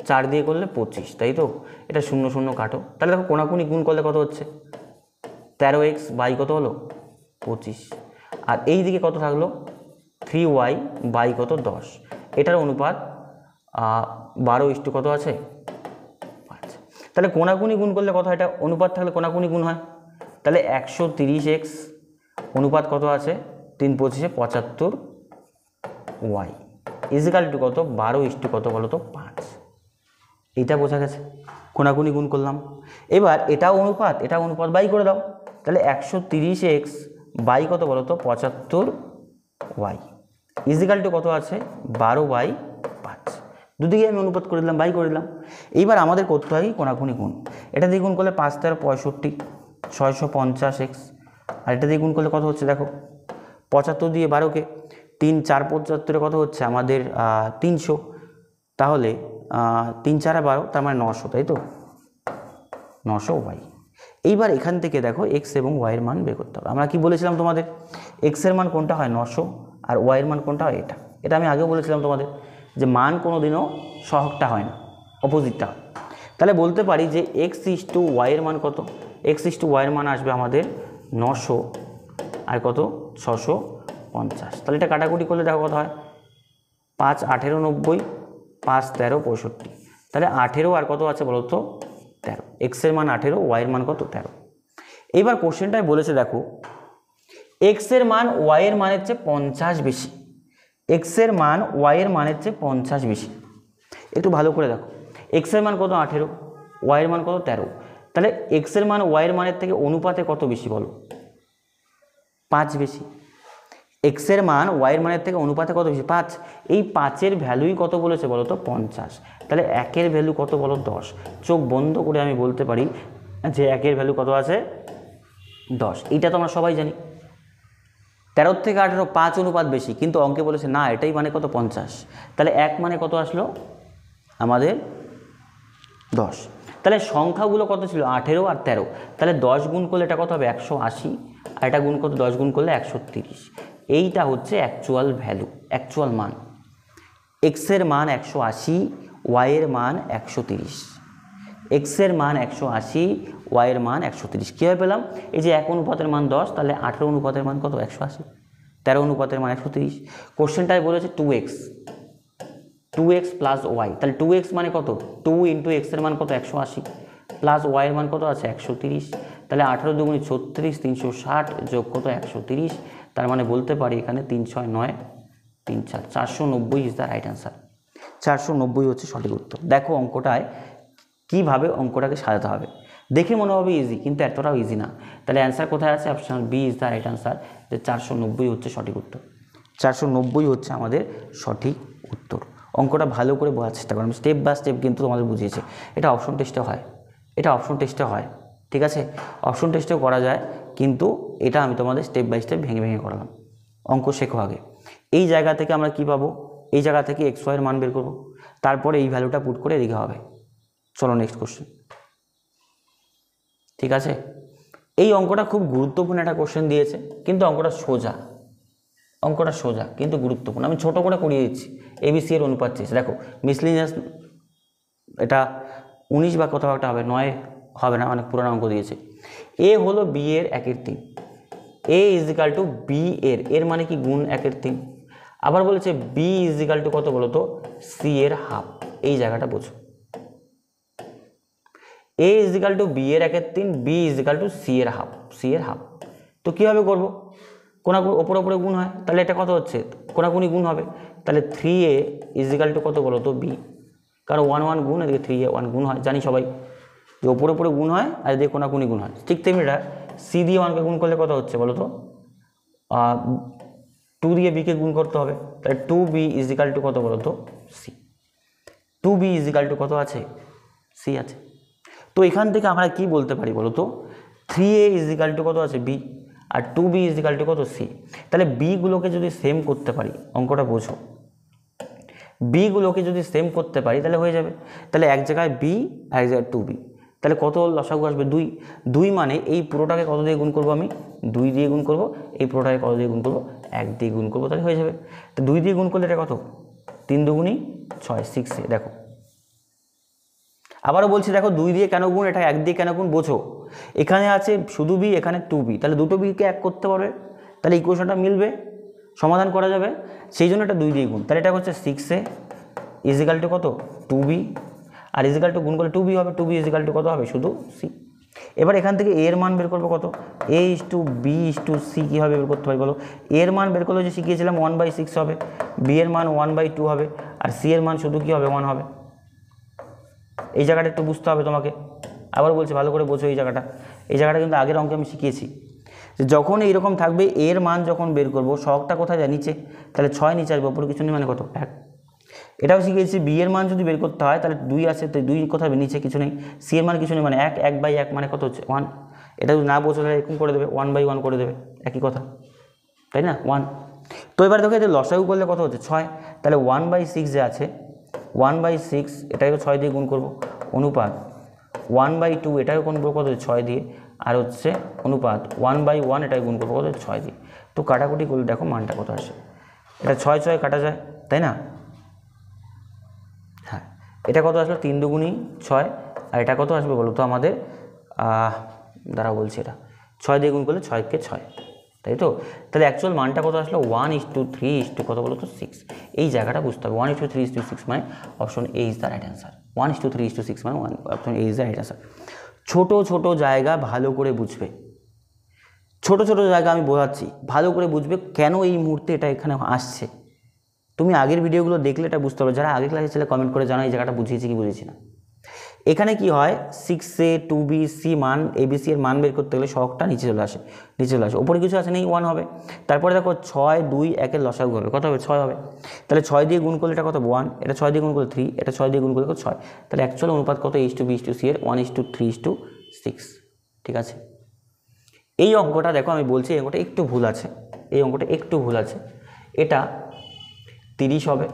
4 দিয়ে করলে 25, তাই তো? এটা 0 0 কাটো। তাহলে দেখো কোনাকুনি গুণ করলে কত হচ্ছে? 13x বাই কত হলো? 25। আর এই দিকে কত থাকলো? 3y বাই কত? 10। এটার অনুপাত 12 কত আছে? 5। তাহলে কোনাকুনি গুণ করলে কত হয়? এটা অনুপাত থাকলে কোনাকুনি গুণ হয়। তাহলে 130x অনুপাত কত আছে? 3 25 75y ইজিক্যাল টু কত? 12 কত বলো তো? 5। এইটা বোঝা গেছে, কোনাকুনি গুণ করলাম। এবার এটা অনুপাত বাই করে দাও। তাহলে 130x বাই কত বলো তো? 75y ইজিক্যাল টু কত আছে? 12/5। দুদিকে আমি অনুপাত করে দিলাম, বাই করে দিলাম। এইবার আমাদের করতে হয় কোনাকুনি গুণ। এটা দিয়ে গুণ করলে 5 13 65, 650x। আর এটা দিয়ে গুণ করলে কত হচ্ছে দেখো? 75 দিয়ে 12কে 3 4 75 কত হচ্ছে আমাদের? 300। তাহলে 3 4 12, তার মানে 900, তাই তো? 900y। এইবার এখান থেকে দেখো এক্স এবং ওয়াইয়ের মান বের করতে হবে। আমরা কি বলেছিলাম তোমাদের? এক্সের মান কোনটা হয়? 900, আর ওয়াইয়ের মান কোনটা হয়? এটা। এটা আমি আগেও বলেছিলাম তোমাদের যে মান কোনো দিনও সহগটা হয় না, অপোজিটটা হয়। তাহলে বলতে পারি যে এক্স ইস টু ওয়াইয়ের মান কত? এক্স ইস টু ওয়াইয়ের মান আসবে আমাদের 900 আর কত? 650। তাহলে এটা কাটাকুটি করলে দেখো কত হয়? 5 18 90, 5 13 65। তাহলে 18 আর কত আছে বলো তো? 13। এক্সের মান 18, ওয়াইয়ের মান কত? 13। এইবার কোশ্চেনটায় বলেছে দেখো এক্সের মান ওয়াইয়ের মানের চেয়ে 50 বেশি, এক্সের মান ওয়াইয়ের মানের চেয়ে 50 বেশি। একটু ভালো করে দেখো, এক্সের মান কত? 18, ওয়াইয়ের মান কত? 13। তাহলে এক্সের মান ওয়াইয়ের মানের থেকে অনুপাতে কত বেশি বলো? 5 বেশি। এক্সের মান ওয়াইয়ের মানের থেকে অনুপাতে কত বেশি? 5। এই 5-এর ভ্যালুই কত বলেছে বলো তো? 50। তাহলে 1-এর ভ্যালু কত বলো? 10। চোখ বন্ধ করে আমি বলতে পারি যে 1-এর ভ্যালু কত আছে? 10। এইটা তো আমরা সবাই জানি। 13 থেকে 18 5 অনুপাত বেশি, কিন্তু অঙ্কে বলেছে না এটাই মানে কত? 50। তাহলে 1 মানে কত আসলো আমাদের? 10। তাহলে সংখ্যাগুলো কত ছিল? 18 আর 13। তাহলে 10 গুণ করলে এটা কত হবে? 180। আর এটা গুণ কত? 10 গুণ করলে 130। এইটা হচ্ছে অ্যাকচুয়াল ভ্যালু, অ্যাকচুয়াল মান। এক্সের মান 180, ওয়াইয়ের মান 130। এক্সের মান 180, ওয়াইয়ের মান 130। কীভাবে পেলাম? এই যে 1 অনুপাতের মান 10, তাহলে 18 অনুপাতের মান কত? 180। 13 অনুপাতের মান 130। কোশ্চেনটায় বলেছে 2x, 2x প্লাস ওয়াই, তাহলে 2x মানে কত, 2 ইন্টু এক্সের মান কত 180 প্লাস ওয়াইয়ের মান কত আছে 130, তাহলে 18 দুগুণে 36, 360 যোগ কত 130, তার মানে বলতে পারি এখানে 3 6 9 3 4 490 ইজ দ্য রাইট অ্যান্সার। 490 হচ্ছে সঠিক উত্তর। দেখো অঙ্কটায় কীভাবে অঙ্কটাকে সাজাতে হবে, দেখে মনে হবে ইজি, কিন্তু এতটাও ইজি না। তাহলে অ্যান্সার কোথায় আছে, option B is the right answer, যে 490 হচ্ছে সঠিক উত্তর। 490 হচ্ছে আমাদের সঠিক উত্তর। অঙ্কটা ভালো করে বোঝার চেষ্টা করো, আমি স্টেপ বাই স্টেপ কিন্তু তোমাদের বুঝিয়েছি। এটা অপশন টেস্টে হয়, এটা অপশন টেস্টে হয়, ঠিক আছে, অপশন টেস্টেও করা যায়, কিন্তু এটা আমি তোমাদের স্টেপ বাই স্টেপ ভেঙে ভেঙে করালাম। অঙ্ক শেখো আগে। এই জায়গা থেকে আমরা কি পাবো, এই জায়গা থেকে এক্স ওয়াইয়ের মান বের করবো, তারপরে এই ভ্যালুটা পুট করে এদিকে হবে। চলো নেক্সট কোশ্চেন, ঠিক আছে। এই অঙ্কটা খুব গুরুত্বপূর্ণ একটা কোশ্চেন দিয়েছে, কিন্তু অঙ্কটা সোজা, অঙ্কটা সোজা কিন্তু গুরুত্বপূর্ণ। আমি ছোট করে করিয়ে দিচ্ছি। এবিসি এর অনুপাত চেয়েছে, দেখো মিসলিনিয়াস, এটা 19 বা কোথাও একটা হবে, 9 হবে না, অনেক পুরানো অঙ্ক দিয়েছে। এ হলো বি এর 1/3, এ ইজ ইকাল টু বি এর মানে কি গুণ 1/3, আবার বলেছে বি ইজ ইকাল টু কত বলো তো, সি এর হাফ। এই জায়গাটা বোঝো, a is equal to b এর 1/3, b is equal to c এর হাফ, সি এর হাফ। তো কীভাবে করবো, কোনাকুনি ওপরে ওপরে গুণ হয়, তাহলে এটা কত হচ্ছে, কোনাকুনি গুণ হবে, তাহলে 3a ইজ ইকাল টু কত বলো তো বি, কারণ 1 1 গুণ, এদিকে 3a 1 গুণ হয়, জানি সবাই যে ওপরে ওপরে গুণ হয় আর এদিকে কোনাকুনি গুণ হয়। ঠিক তেমনি এটা সি দিয়ে 1কে গুণ করলে কত হচ্ছে বলো তো, 2 দিয়ে বিকে গুণ করতে হবে, তাহলে 2b ইজ ইকাল টু কত বলো তো C, 2b is equal to কত আছে, সি আছে। তো এখান থেকে আমরা কি বলতে পারি বলো তো, 3a ইজ ইকাল টু কত আছে বি, আর 2b ইজ ইকাল টু কত সি। তাহলে বিগুলোকে যদি সেম করতে পারি, অঙ্কটা বোঝো, বিগুলোকে যদি সেম করতে পারি তাহলে হয়ে যাবে। তাহলে এক জায়গায় বি আর এক জায়গায় 2b, তাহলে কত লসাগু আসবে 2, 2 মানে এই পুরোটাকে কত দিয়ে গুণ করবো, আমি 2 দিয়ে গুণ করবো, এই পুরোটাকে কত দিয়ে গুণ করবো, 1 দিয়ে গুণ করবো, তাহলে হয়ে যাবে। তো 2 দিয়ে গুণ করলে এটা কত, 3 দুগুণি 6, 6 দেখো। আবারও বলছি দেখো, 2 দিয়ে কেন গুণ, এটা 1 দিয়ে কেন গুণ বোঝো। এখানে আছে শুধু বি, এখানে 2b, তাহলে দুটো বিকে 1 করতে পারবে, তাহলে ইকুয়েশনটা মিলবে, সমাধান করা যাবে, সেই জন্য এটা 2 দিয়ে গুণ। তাহলে এটা হচ্ছে 6a ইজ ইকাল টু কত 2b, R is equal two গুণ করলে 2b হবে, 2b ইজ ইকাল টু কত হবে শুধু সি। এবার এখান থেকে এর মান বের করবো কত, a is to b is to c, কীভাবে বের করতে পারি বলো, এর মান বের করলে যে শিখিয়েছিলাম 1/6 হবে, বি এর মান 1/2 হবে, আর সি এর মান শুধু কী হবে 1 হবে। এই জায়গাটা একটু বুঝতে হবে তোমাকে, আবার বলছি ভালো করে বোঝো এই জায়গাটা। এই জায়গাটা কিন্তু আগের অঙ্কে আমি শিখিয়েছি, যে যখন এইরকম থাকবে এর মান যখন বের করবো, শখটা কোথায় যায় নিচে, তাহলে 6 নিচে আসবে, ওপরে কিছু নেই মানে কত 1। এটাও শিখিয়েছি বি এর মান যদি বের করতে হয় তাহলে 2 আছে, তো 2 কোথায় নিচে কিছু নেই, সি এর মান কিছু নেই মানে 1, 1/1 মানে কত হচ্ছে 1। এটা যদি না বোঝো তাহলে এরকম করে দেবে, 1/1 করে দেবে, একই কথা, তাই না 1। তো এবার দেখো যে লসাগু করলে কত হচ্ছে 6, তাহলে 1/6 যে আছে, 1/6 এটাকে 6 দিয়ে গুণ করবো, অনুপাত 1/2 এটাকে গুণ করবো কত 6 দিয়ে, আর হচ্ছে অনুপাত 1/1 এটাকে গুণ করবো কত 6 দিয়ে। তো কাটাকুটি করলে দেখো মানটা কত আসে, এটা 6 6 কাটা যায়, তাই না। হ্যাঁ, এটা কত আসলো 3 দুগুণি 6, আর এটা কত আসবে বলো তো আমাদের, দাঁড়া বলছি, এটা 6 দিয়ে গুণ করলে 6কে 6, তাই তো। তাহলে অ্যাকচুয়াল মানটা কত আসলো 1:3 কত বলো তো 6। এই জায়গাটা বুঝতে হবে, 1:3:6 মানে option A is the right answer. 1:3:6 মানে option A is the right answer. ছোট ছোট জায়গা ভালো করে বুঝবে, ছোট ছোট জায়গা আমি বোঝাচ্ছি, ভালো করে বুঝবে কেন এই মুহূর্তে এটা এখানে আসছে। তুমি আগের ভিডিওগুলো দেখলে এটা বুঝতে পারবে, যারা আগের ক্লাসে ছেলে কমেন্ট করে জানো এই জায়গাটা বুঝিয়েছি কি বুঝিয়েছি না। এখানে কি হয় 6a 2b c মান abc এর মান বের করতে গেলে শখটা নিচে চলে আসে, নিচে চলে আসে, ওপরে কিছু আছে নেই 1 হবে। তারপরে দেখো 6 2 1 লসাগু হবে, কত হবে 6 হবে। তাহলে 6 দিয়ে গুণ করলে এটা কত 1, এটা 6 দিয়ে গুণ করলে 3, এটা 6 দিয়ে গুণ করলে কত 6। তাহলে অ্যাকচুয়াল অনুপাত কত a/b/c এর 1:3:6, ঠিক আছে। এই অঙ্কটা দেখো আমি বলছি এই অঙ্কটা একটু ভুল আছে, এই অঙ্কটা একটু ভুল আছে, এটা 30 হবে,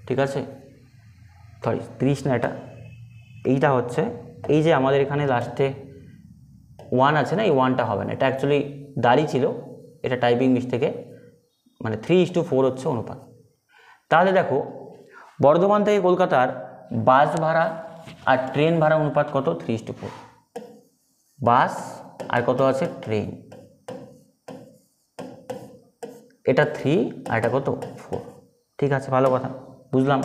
ঠিক আছে, সরি 30 না, এটা এইটা হচ্ছে এই যে আমাদের এখানে লাস্টে 1 আছে না, এই 1টা হবে না, এটা অ্যাকচুয়ালি দাঁড়িয়ে ছিল, এটা টাইপিং মিস্টেকে মানে 3:4 হচ্ছে অনুপাত। তাহলে দেখো বর্ধমান থেকে কলকাতার বাস ভাড়া আর ট্রেন ভাড়া অনুপাত কত 3:4, বাস আর কত আছে ট্রেন, এটা 3 আর এটা কত 4, ঠিক আছে, ভালো কথা বুঝলাম।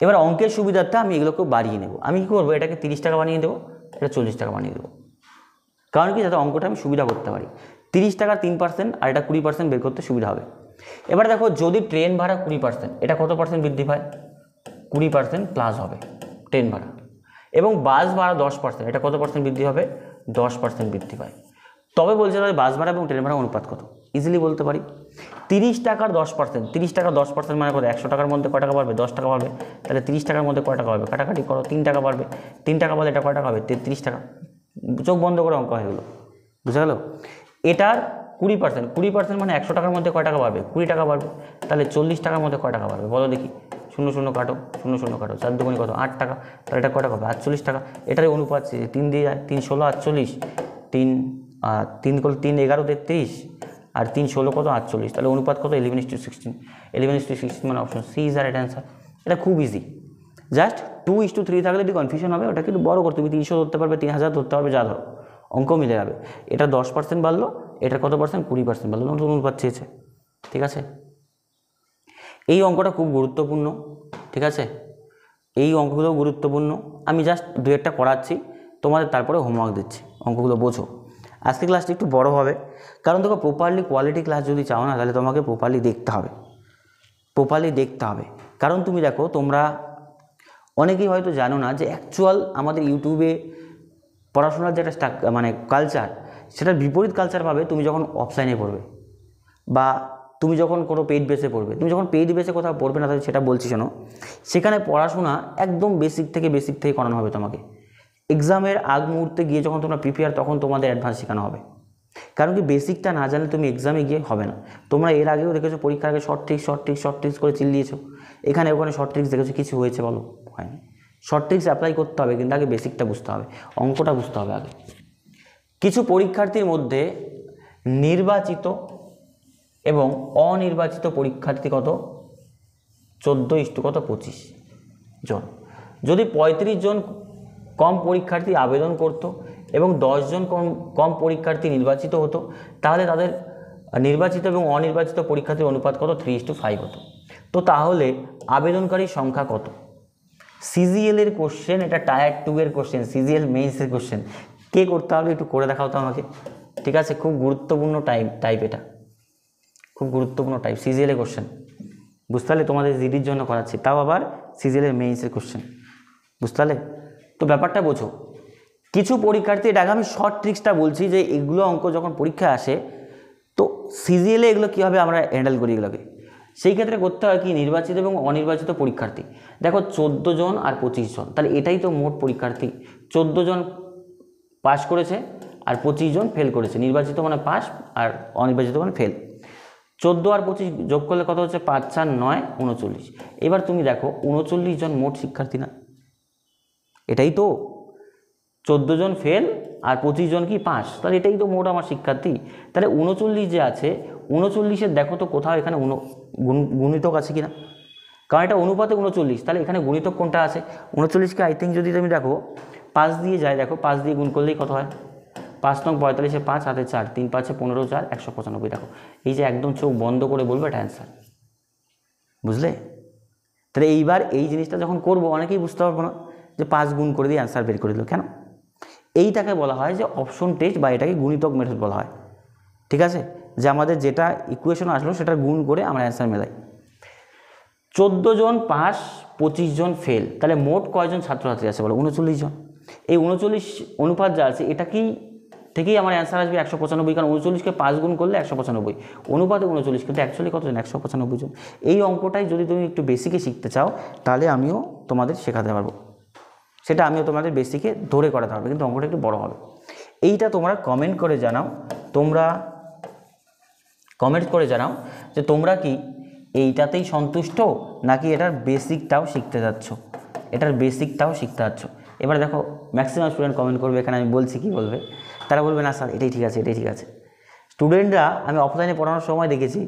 এবার অঙ্কের সুবিধার্থে আমি এগুলোকে বাড়িয়ে নেব। আমি কী করবো, এটাকে 30 টাকা বানিয়ে দেবো, এটা 40 টাকা বানিয়ে দেবো। কারণ কি, যাতে অঙ্কটা আমি সুবিধা করতে পারি। 30 টাকার 3% আর এটা 20% বের করতে সুবিধা হবে। এবার দেখো, যদি ট্রেন ভাড়া 20%, এটা কত পার্সেন্ট বৃদ্ধি পায়? 20% প্লাস হবে ট্রেন ভাড়া। এবং বাস ভাড়া 10%, এটা কত পার্সেন্ট বৃদ্ধি হবে? 10% বৃদ্ধি পায়। তবে বলছে তাহলে বাস ভাড়া এবং ট্রেন ভাড়া অনুপাত কত? ইজিলি বলতে পারি 30 টাকার 10%। 30 টাকার 10% মানে কত? 100 টাকার মধ্যে কয় টাকা বাড়বে? 10 টাকা বাড়বে। তাহলে 30 টাকার মধ্যে কয় টাকা বাড়বে? কাটাকাটি করো, 3 টাকা বাড়বে। 3 টাকা বলে এটা কয় টাকা হবে? 33 টাকা। চোখ বন্ধ করে অঙ্ক হয়ে গেলো, বুঝা গেল? এটার 20%, 20% মানে 100 টাকার মধ্যে কয় টাকা বাড়বে? 20 টাকা বাড়বে। তাহলে 40 টাকার মধ্যে কয় টাকা বাড়বে বলো দেখি? 0 0 কাটো, 0 0 কাটো, 4 দুগুণে কত? 8 টাকা। তাহলে এটা কয় টাকা হবে? 48 টাকা। এটারই অনুপাত 3 দিয়ে যায়, 3 16 48, 3 3 11 33, আর 3 16 কত? 48। তাহলে অনুপাত কত? 11:16। 11:16 মানে option C is right answer. এটা খুব ইজি। জাস্ট 2:3 থাকলে একটু কনফিউশন হবে, ওটাকে একটু বড় করতে, তুমি 300 ধরতে পারবে, 3000 ধরতে পারবে, যা ধরো, অঙ্ক মিলে যাবে। এটা 10% বাড়লো, এটা কত পার্সেন্ট? 20% বাড়লো, নতুন অনুপাত চেয়েছে। ঠিক আছে, এই অঙ্কটা খুব গুরুত্বপূর্ণ। ঠিক আছে, এই অঙ্কগুলো গুরুত্বপূর্ণ। আমি জাস্ট দু একটা করাচ্ছি তোমাদের, তারপরে হোমওয়ার্ক দিচ্ছি, অঙ্কগুলো বোঝো। আজকে ক্লাসটা একটু বড় হবে, কারণ দেখো প্রপারলি কোয়ালিটি ক্লাস যদি চাও না, তাহলে তোমাকে প্রপারলি দেখতে হবে, কারণ তুমি দেখো, তোমরা অনেকেই হয়তো জানো না যে অ্যাকচুয়াল আমাদের ইউটিউবে পড়াশোনার যে একটা মানে কালচার, সেটার বিপরীত কালচার পাবে তুমি যখন অফলাইনে পড়বে, বা তুমি যখন কোনো পেইড বেসে পড়বে। তুমি যখন পেইড বেসে কোথাও পড়বে না, তাহলে সেটা বলছি শোনো, সেখানে পড়াশোনা একদম বেসিক থেকে করানো হবে তোমাকে। এক্সামের আগ মুহূর্তে গিয়ে যখন তোমরা প্রিপেয়ার, তখন তোমাদের অ্যাডভান্স শেখানো হবে। কারণ কি, বেসিকটা না জানলে তুমি এক্সামে গিয়ে হবে না। তোমরা এর আগেও দেখেছো, পরীক্ষার আগে শর্ট ট্রিক্স করে চিল্লিয়েছো, এখানে ওখানে শর্ট ট্রিক্স দেখেছো, কিছু হয়েছে বলো? হয়নি। শর্ট ট্রিক্স অ্যাপ্লাই করতে হবে, কিন্তু আগে বেসিকটা বুঝতে হবে, অঙ্কটা বুঝতে হবে আগে। কিছু পরীক্ষার্থীর মধ্যে নির্বাচিত এবং অনির্বাচিত পরীক্ষার্থী কত? 14:25 জন। যদি 35 জন কম পরীক্ষার্থী আবেদন করত এবং 10 জন কম পরীক্ষার্থী নির্বাচিত হতো, তাহলে তাদের নির্বাচিত এবং অনির্বাচিত পরীক্ষার্থীর অনুপাত কত? 3:5 হতো। তো তাহলে আবেদনকারীর সংখ্যা কত? সিজিএল এর কোশ্চেন, এটা টায়ার 2 এর কোশ্চেন, সিজিএল মেইনসের কোশ্চেন। কে করতে হবে একটু করে দেখাও তো আমাকে। ঠিক আছে, খুব গুরুত্বপূর্ণ টাইপ, এটা খুব গুরুত্বপূর্ণ টাইপ, সিজিএল এর কোশ্চেন। বুঝতে পারলে? তোমাদের জিডির জন্য করাচ্ছি, তাও আবার সিজিএল এর মেইনসের কোশ্চেন। বুঝতে পারলে? তো ব্যাপারটা বোঝো। কিছু পরীক্ষার্থী, এটাকে আমি শর্ট ট্রিক্সটা বলছি, যে এগুলো অঙ্ক যখন পরীক্ষায় আসে, তো সিজিএলে এগুলো কীভাবে আমরা হ্যান্ডেল করি এগুলোকে, সেই ক্ষেত্রে করতে হয় কি, নির্বাচিত এবং অনির্বাচিত পরীক্ষার্থী। দেখো 14 জন আর 25 জন, তাহলে এটাই তো মোট পরীক্ষার্থী। 14 জন পাস করেছে আর 25 জন ফেল করেছে। নির্বাচিত মানে পাস আর অনির্বাচিত মানে ফেল। 14 আর 25 যোগ করলে কত হচ্ছে? 5 4 9 39। এবার তুমি দেখো 39 জন মোট শিক্ষার্থী না? এটাই তো, 14 জন ফেল আর 25 জন কি পাস, তাহলে এটাই তো মোট আমার শিক্ষার্থী। তাহলে 39 যে আছে, 39-এর দেখো তো কোথাও এখানে গুণিতক আছে কিনা, কারণ এটা অনুপাতে 39, তাহলে এখানে গুণিতক কোনটা আছে? 39কে আই থিঙ্ক যদি তুমি দেখো 5 দিয়ে যায়, দেখো 5 দিয়ে গুণ করলেই কত হয়? 5 নং 45, 5 হাতে 4, 3 5 15 4 195। দেখো এই যে একদম চোখ বন্ধ করে বলবে এটা অ্যান্সার। বুঝলে? তাহলে এইবার এই জিনিসটা যখন করবো, অনেকেই বুঝতে পারবো না যে 5 গুণ করে দিয়ে অ্যান্সার বের করে দিল কেন। এইটাকে বলা হয় যে অপশন টেস্ট, বা এটাকে গুণিতক মেথড বলা হয়। ঠিক আছে, যে আমাদের যেটা ইকুয়েশন আসলো সেটা গুণ করে আমরা অ্যান্সার মেলাই। 14 জন পাস, 25 জন ফেল, তাহলে মোট কয়জন ছাত্রছাত্রী আছে বলো? 39 জন। এই 39 অনুপাত যা আছে, এটা কি থেকেই আমার অ্যান্সার আসবে 195, কারণ 39কে 5 গুণ করলে 195, অনুপাতে 39, কিন্তু অ্যাকচুয়ালি কতজন? 195 জন। এই অঙ্কটাই যদি তুমি একটু বেসিকে শিখতে চাও, তাহলে আমিও তোমাদের শেখাতে পারবো, সেটা আমিও তোমাদের বেসিকে ধরে করাতে পারবো, কিন্তু অঙ্কটা একটু বড় হবে। এইটা তোমরা কমেন্ট করে জানাও, যে তোমরা কি এইটাতেই সন্তুষ্ট, নাকি এটার বেসিকটাও শিখতে যাচ্ছ? এবার দেখো ম্যাক্সিমাম স্টুডেন্ট কমেন্ট করবে, এখানে আমি বলছি কি বলবে, তারা বলবে না স্যার এটাই ঠিক আছে। স্টুডেন্টরা আমি অফলাইনে পড়ানোর সময় দেখেছি,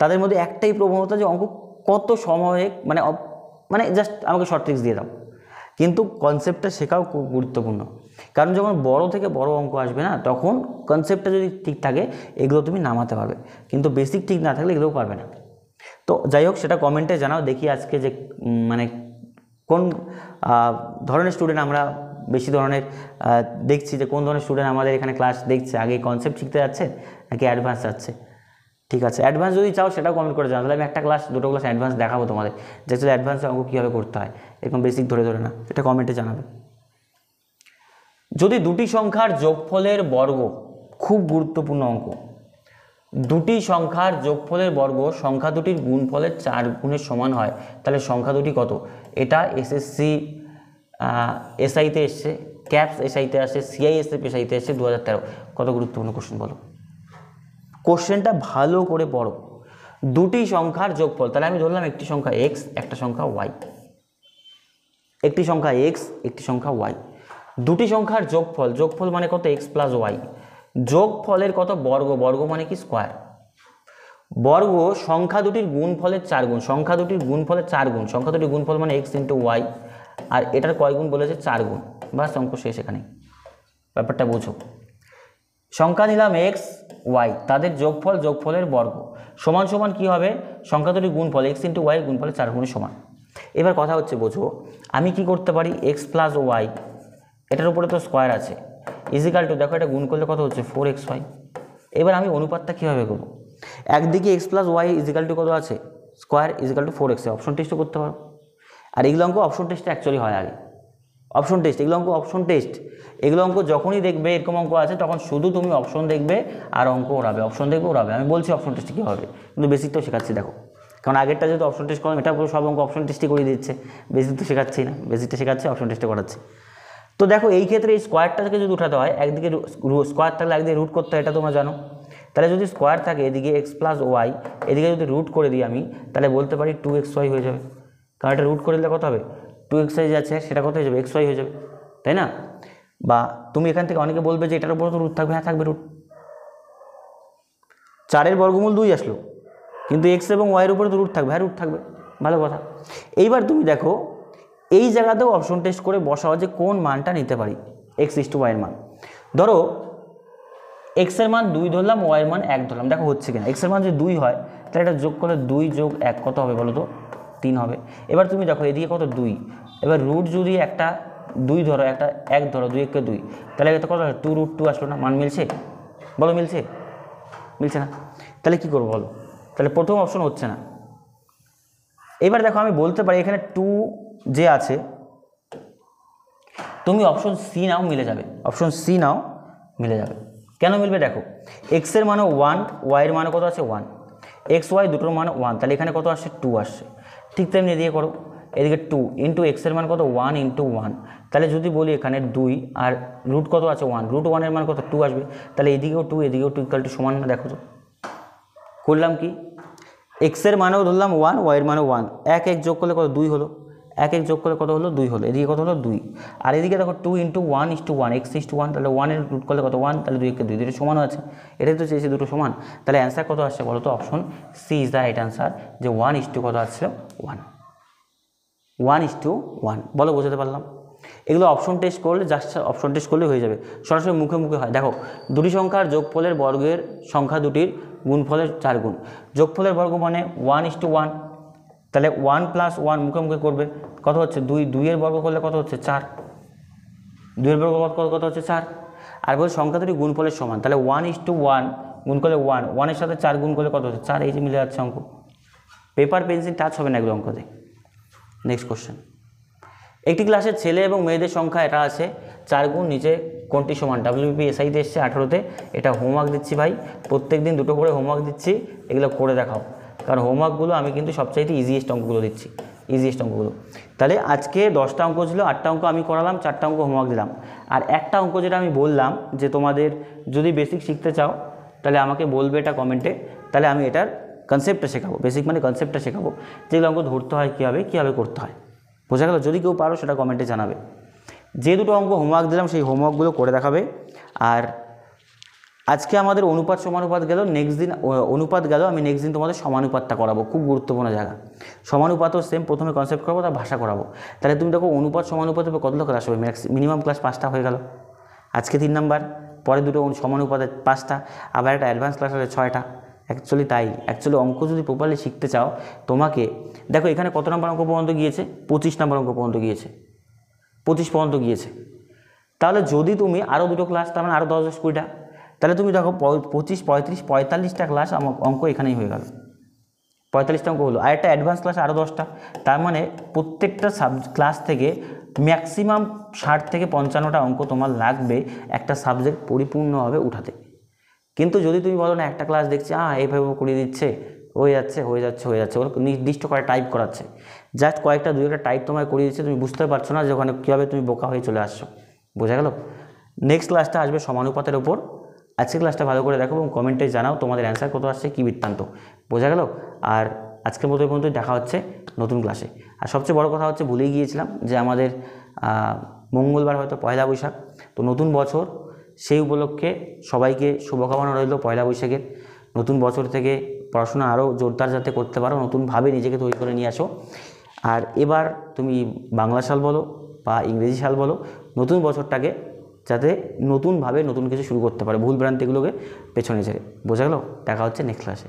তাদের মধ্যে একটাই প্রবণতা যে অঙ্ক কত সময়ে মানে জাস্ট আমাকে শর্ট ট্রিক্স দিয়ে দাও। কিন্তু কনসেপ্টটা শেখাও খুব গুরুত্বপূর্ণ, কারণ যখন বড় থেকে বড় অঙ্ক আসবে না, তখন কনসেপ্টটা যদি ঠিক থাকে, এগুলো তুমি নামাতে পারবে, কিন্তু বেসিক ঠিক না থাকলে এগুলোও পারবে না। তো যাই হোক, সেটা কমেন্টে জানাও, দেখি আজকে যে মানে কোন ধরনের স্টুডেন্ট আমরা বেশি ধরনের দেখছি, যে কোন ধরনের স্টুডেন্ট আমাদের এখানে ক্লাস দেখছে, আগে কনসেপ্ট শিখতে যাচ্ছে নাকি অ্যাডভান্স যাচ্ছে। ঠিক আছে, অ্যাডভান্স যদি চাও সেটাও কমেন্ট করে জানাও, তাহলে আমি একটা ক্লাস দুটো ক্লাস অ্যাডভান্স দেখাবো তোমাদের, যে অ্যাডভান্স অঙ্ক কীভাবে করতে হয়, এরকম বেসিক ধরে ধরে না, এটা কমেন্টে জানাবে। যদি দুটি সংখ্যার যোগফলের বর্গ, খুব গুরুত্বপূর্ণ অঙ্ক, দুটি সংখ্যার যোগফলের বর্গ সংখ্যা দুটির গুণফলের 4 গুণের সমান হয়, তাহলে সংখ্যা দুটি কত? এটা এসএসসি এসআইতে এসছে, ক্যাপস এসআইতে আসছে, সিআইএসএফ এসআইতে এসছে 2013। কত গুরুত্বপূর্ণ কোশ্চেন বলো, কোশ্চেনটা ভালো করে পড়ো। দুটি সংখ্যার যোগফল, তাহলে আমি ধরলাম একটি সংখ্যা এক্স, একটা সংখ্যা ওয়াই, একটি সংখ্যা এক্স, একটি সংখ্যা ওয়াই, দুটি সংখ্যার যোগফল, যোগফল মানে কত? এক্স প্লাস ওয়াই, যোগফলের কত? বর্গ, বর্গ মানে কি? স্কোয়ার। বর্গ সংখ্যা দুটির গুণফলের 4 গুণ, সংখ্যা দুটির গুণফলের 4 গুণ, সংখ্যা দুটির গুণফল মানে এক্স ইন্টু ওয়াই, আর এটার কয় গুণ বলেছে? 4 গুণ। বাস অঙ্ক শেষ এখানে, ব্যাপারটা বুঝো। সংখ্যা নিলাম এক্স ওয়াই, তাদের যোগফল, যোগফলের বর্গ সমান সমান কী হবে? সংখ্যা দুটির গুণফল এক্স ইন্টু ওয়াই গুণফলের 4 গুণের সমান। এবার কথা হচ্ছে বোঝো, আমি কি করতে পারি? এক্স প্লাস ওয়াই, এটার উপরে তো স্কোয়ার আছে, ইজিক্যাল টু, দেখো এটা গুণ করলে কত হচ্ছে? 4xy। এবার আমি অনুপাতটা কীভাবে করবো? একদিকে x plus y is equal to কত আছে? Square is equal two 4x, option টেস্টও করতে পারো। আর এগুলো অঙ্ক অপশন টেস্টে অ্যাকচুয়ালি হয় আগে, অপশন টেস্ট, এগুলো অঙ্ক অপশন টেস্ট, এগুলো অঙ্ক যখনই দেখবে এরকম অঙ্ক আছে তখন শুধু তুমি অপশন দেখবে আর অঙ্ক ওড়াবে, অপশন দেখবে ওড়াবে। আমি বলছি অপশন টেস্টে কী হবে, কিন্তু বেসিক তো শেখাচ্ছি দেখো, কারণ আগেরটা যেহেতু অপশন টেস্ট করলাম, এটা পুরো সব অঙ্ক অপশন টেস্টই করে দিচ্ছে, বেসিক তো শেখাচ্ছি না, বেসিকটা শেখাচ্ছি, অপশন টেস্টে করাচ্ছি। তো দেখো এই ক্ষেত্রে এই স্কোয়ারটাকে যদি উঠাতে হয়, একদিকে স্কোয়ার থাকলে একদিকে রুট করতে হয়, এটা তোমরা জানো। তাহলে যদি স্কোয়ার থাকে এদিকে এক্স প্লাস ওয়াই, এদিকে যদি রুট করে দিই আমি, তাহলে বলতে পারি 2xy হয়ে যাবে, কারণ এটা রুট করে দিলে কত হবে? 2xy যাচ্ছে, সেটা কত হয়ে যাবে? xy হয়ে যাবে, তাই না? বা তুমি এখান থেকে অনেকে বলবে যে এটার উপরে তো রুট থাকবে, হ্যাঁ থাকবে রুট, 4-এর বর্গমূল 2 আসলো, কিন্তু এক্স এবং ওয়াইয়ের উপরে তো রুট থাকবে, হ্যাঁ রুট থাকবে, ভালো কথা। এইবার তুমি দেখো এই জায়গাতেও অপশন টেস্ট করে বসাও যে কোন মানটা নিতে পারি, এক্স ইস টু ওয়াইয়ের মান। ধরো এক্সের মান 2 ধরলাম, ওয়াইয়ের মান 1 ধরলাম, দেখো হচ্ছে কিনা। এক্সের মান যদি 2 হয় তাহলে এটা যোগ করলে 2 যোগ 1 কত হবে বলো তো? 3 হবে। এবার তুমি দেখো এদিকে কত? 2, এবার রুট যদি একটা 2 ধরো, একটা 1 ধরো, 2 1 2, তাহলে এটা কত? 2√2 আসলো না? মান মিলছে? বলো মিলছে? মিলছে না, তাহলে কী করবো বলো? তাহলে প্রথম অপশন হচ্ছে না। এবার দেখো আমি বলতে পারি এখানে 2 যে আছে, তুমি অপশন সি নাও, মিলে যাবে, অপশন সি নাও মিলে যাবে। কেন মিলবে? দেখো এক্সের মানও 1, ওয়াইয়ের মানও কত আছে? 1, এক্স ওয়াই দুটোর মান 1, তাহলে এখানে কত আসছে? 2 আসছে। ঠিক তেমনি এদিকে করো, এদিকে 2 ইন্টু এক্সের মান কত? 1 ইন্টু 1, তাহলে যদি বলি এখানে 2 আর রুট কত আছে? 1, রুট 1-এর মান কত? 2 আসবে, তাহলে এদিকেও 2 এদিকেও 2 ইকুয়াল টু সমান না? দেখো তো করলাম কি, এক্সের মানেও ধরলাম 1, ওয়াইয়ের মানেও 1, 1 1 যোগ করলে কত? 2 হলো, 1 1 যোগ করলে কত হলো? 2 হলো, এদিকে কত হলো? 2, আর এদিকে দেখো 2 into 1 is to 1, x is to 1, তাহলে 1-এর রুট করলে কত? 1, তাহলে 2 1 2, দুটো সমানও আছে, এটাই তো চেয়েছি দুটো সমান। তাহলে অ্যান্সার কত আসছে বলো তো? Option C is the right answer, যে 1 ইস টু কত আসছিল? 1, 1 ইস টু 1। বলো বোঝাতে পারলাম? এগুলো অপশন টেস্ট করলে, জাস্ট অপশন টেস্ট করলে হয়ে যাবে, সরাসরি মুখে মুখে হয়। দেখো দুটি সংখ্যার যোগফলের বর্গের সংখ্যা দুটির গুণফলের 4 গুণ, যোগফলের বর্গ মানে 1 ইস টু 1, তাহলে 1 প্লাস 1 মুখে মুখে করবে, কত হচ্ছে? 2, 2-এর বর্গ করলে কত হচ্ছে? 4, 2-এর বর্গ কত হচ্ছে? 4। আর বলে সংখ্যা দুটি গুণফলের সমান, তাহলে 1 ইস টু 1 গুণ করলে 1, 1-এর সাথে 4 গুণ করলে কত হচ্ছে? 4, এই যে মিলে যাচ্ছে অঙ্ক। পেপার পেন্সিল টাচ হবে না এগুলো অঙ্কতে। নেক্সট কোশ্চেন, একটি ক্লাসের ছেলে এবং মেয়েদের সংখ্যা এটা আছে 4 গুণ, নিচে কোনটি সমান? ডাব্লিউপি এসআইতে এসছে 18তে, এটা হোমওয়ার্ক দিচ্ছি ভাই, প্রত্যেক দিন দুটো করে হোমওয়ার্ক দিচ্ছি, এগুলো করে দেখাও, কারণ হোমওয়ার্কগুলো আমি কিন্তু সবচাইতে ইজিয়েস্ট অঙ্কগুলো দিচ্ছি, ইজিয়েস্ট অঙ্কগুলো। তাহলে আজকে 10টা অঙ্ক ছিল, 8টা অঙ্ক আমি করালাম, 4টা অঙ্ক হোমওয়ার্ক দিলাম, আর একটা অঙ্ক যেটা আমি বললাম যে তোমাদের যদি বেসিক শিখতে চাও তাহলে আমাকে বলবে এটা কমেন্টে, তাহলে আমি এটার কনসেপ্টটা শেখাবো, বেসিক মানে কনসেপ্টটা শেখাবো, যেগুলো অঙ্ক ধরতে হয় কীভাবে করতে হয়। বোঝা গেল? যদি কেউ পারো সেটা কমেন্টে জানাবে। যে দুটো অঙ্ক হোমওয়ার্ক দিলাম সেই হোমওয়ার্কগুলো করে দেখাবে। আর আজকে আমাদের অনুপাত সমানুপাত গেল, নেক্সট দিন অনুপাত গেল, আমি নেক্সট দিন তোমাদের সমানুপাতটা করাবো, খুব গুরুত্বপূর্ণ জায়গা। সমানুপাতও সেম, প্রথমে কনসেপ্ট করাবো, তার ভাষা করাবো। তাহলে তুমি দেখো অনুপাত সমানুপাতের কতগুলো ক্লাস হবে, মিনিমাম ক্লাস 5টা হয়ে গেল, আজকে 3 নাম্বার, পরে দুটো সমানুপাতের 5টা, আবার একটা অ্যাডভান্স ক্লাস আছে 6টা, অ্যাকচুয়ালি তাই, অ্যাকচুয়ালি অঙ্ক যদি প্রপারলি শিখতে চাও তোমাকে, দেখো এখানে কত নম্বর অঙ্ক পর্যন্ত গিয়েছে, 25 নম্বর অঙ্ক পর্যন্ত গিয়েছে, 25 পর্যন্ত গিয়েছে। তাহলে যদি তুমি আরও দুটো ক্লাস, তার মানে আরও 10-20টা, তাহলে তুমি দেখো 25, 35, 45টা ক্লাস অঙ্ক এখানেই হয়ে গেল, 45টা অঙ্ক হলো। আর একটা অ্যাডভান্স ক্লাস আরও 10টা, তার মানে প্রত্যেকটা ক্লাস থেকে ম্যাক্সিমাম 60 থেকে 55টা অঙ্ক তোমার লাগবে একটা সাবজেক্ট পরিপূর্ণভাবে উঠাতে। কিন্তু যদি তুমি বলো না একটা ক্লাস দেখছি এইভাবে করিয়ে দিচ্ছে, হয়ে যাচ্ছে, ওর নির্দিষ্ট করে টাইপ করাচ্ছে, জাস্ট কয়েকটা 2-1টা টাইপ তোমায় করিয়ে দিচ্ছে, তুমি বুঝতে পারছো না যে ওখানে কীভাবে তুমি বোকা হয়ে চলে আসছো। বোঝা গেল? নেক্সট ক্লাসটা আসবে সমানুপাতের ওপর। আজকের ক্লাসটা ভালো করে দেখো এবং কমেন্টে জানাও তোমাদের অ্যান্সার কত আসছে, কী বৃত্তান্ত। বোঝা গেল? আর আজকের মতো পর্যন্ত দেখা হচ্ছে নতুন ক্লাসে। আর সবচেয়ে বড় কথা হচ্ছে, ভুলেই গিয়েছিলাম যে আমাদের মঙ্গলবার হয়তো পয়লা বৈশাখ, তো নতুন বছর, সেই উপলক্ষে সবাইকে শুভকামনা রইল পয়লা বৈশাখের। নতুন বছর থেকে পড়াশোনা আরও জোরদার যাতে করতে পারো, নতুনভাবে নিজেকে তৈরি করে নিয়ে আসো। আর এবার তুমি বাংলা সাল বলো বা ইংরেজি সাল বলো, নতুন বছরটাকে যাতে নতুনভাবে নতুন কিছু শুরু করতে পারে, ভুল ভ্রান্তিগুলোকে পেছনে ছেড়ে। বোঝা গেল? দেখা হচ্ছে নেক্সট ক্লাসে।